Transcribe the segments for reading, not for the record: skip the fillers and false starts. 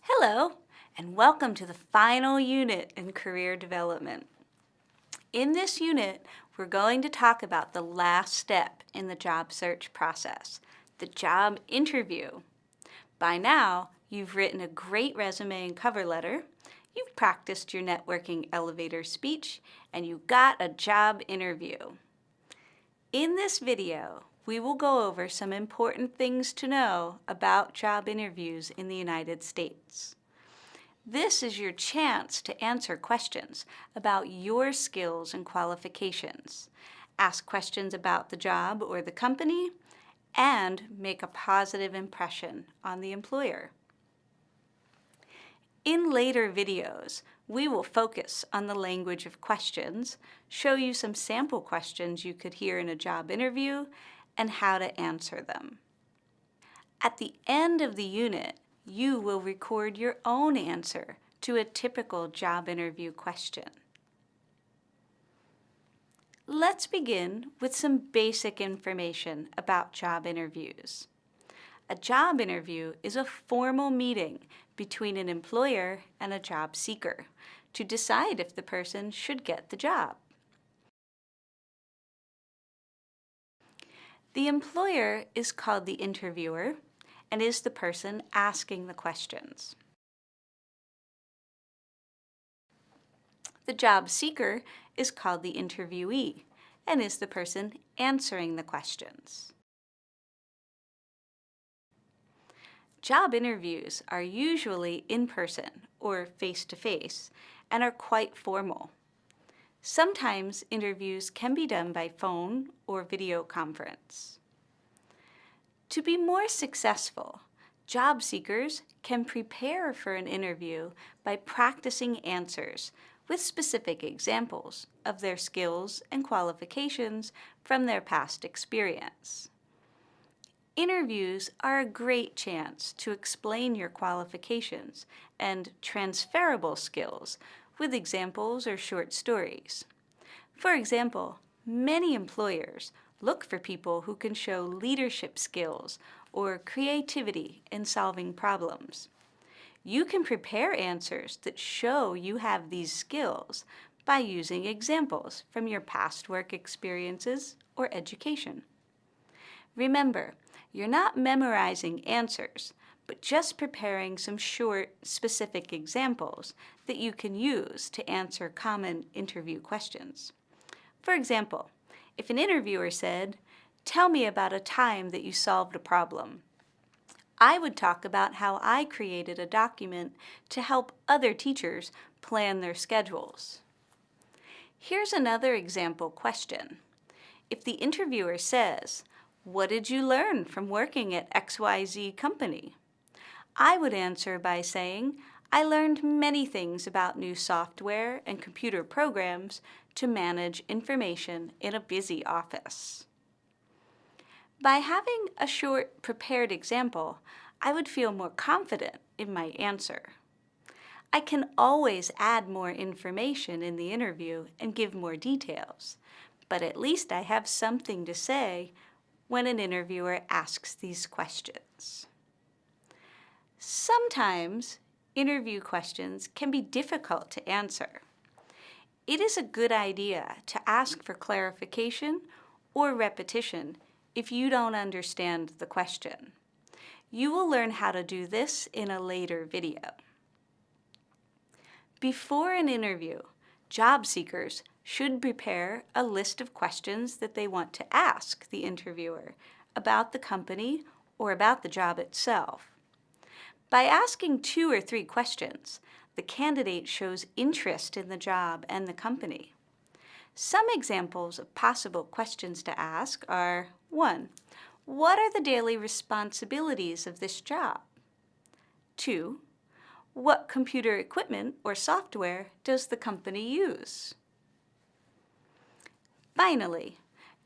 Hello, and welcome to the final unit in career development. In this unit, we're going to talk about the last step in the job search process, the job interview. By now, you've written a great resume and cover letter, you've practiced your networking elevator speech, and you got a job interview. In this video, we will go over some important things to know about job interviews in the United States. This is your chance to answer questions about your skills and qualifications, ask questions about the job or the company, and make a positive impression on the employer. In later videos, we will focus on the language of questions, show you some sample questions you could hear in a job interview, and how to answer them. At the end of the unit, you will record your own answer to a typical job interview question. Let's begin with some basic information about job interviews. A job interview is a formal meeting between an employer and a job seeker to decide if the person should get the job. The employer is called the interviewer and is the person asking the questions. The job seeker is called the interviewee and is the person answering the questions. Job interviews are usually in person or face-to-face and are quite formal. Sometimes interviews can be done by phone or video conference. To be more successful, job seekers can prepare for an interview by practicing answers with specific examples of their skills and qualifications from their past experience. Interviews are a great chance to explain your qualifications and transferable skills with examples or short stories. For example, many employers look for people who can show leadership skills or creativity in solving problems. You can prepare answers that show you have these skills by using examples from your past work experiences or education. Remember, you're not memorizing answers, but just preparing some short, specific examples that you can use to answer common interview questions. For example, if an interviewer said, "Tell me about a time that you solved a problem," I would talk about how I created a document to help other teachers plan their schedules. Here's another example question. If the interviewer says, "What did you learn from working at XYZ company?" I would answer by saying, "I learned many things about new software and computer programs to manage information in a busy office." By having a short, prepared example, I would feel more confident in my answer. I can always add more information in the interview and give more details, but at least I have something to say when an interviewer asks these questions. Sometimes interview questions can be difficult to answer. It is a good idea to ask for clarification or repetition if you don't understand the question. You will learn how to do this in a later video. Before an interview, job seekers should prepare a list of questions that they want to ask the interviewer about the company or about the job itself. By asking 2 or 3 questions, the candidate shows interest in the job and the company. Some examples of possible questions to ask are: 1. What are the daily responsibilities of this job? 2. What computer equipment or software does the company use? Finally,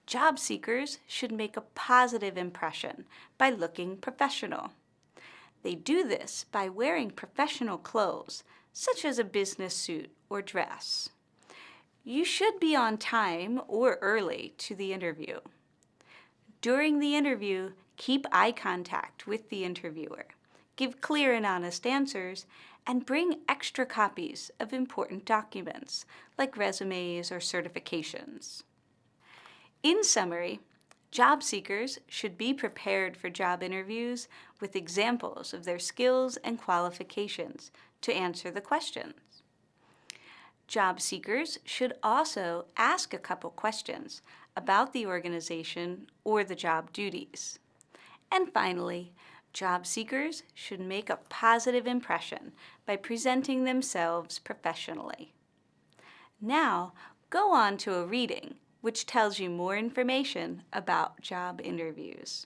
job seekers should make a positive impression by looking professional. They do this by wearing professional clothes, such as a business suit or dress. You should be on time or early to the interview. During the interview, keep eye contact with the interviewer. give clear and honest answers, and bring extra copies of important documents like resumes or certifications. In summary, job seekers should be prepared for job interviews with examples of their skills and qualifications to answer the questions. Job seekers should also ask a couple questions about the organization or the job duties. And finally, job seekers should make a positive impression by presenting themselves professionally. Now, go on to a reading which tells you more information about job interviews.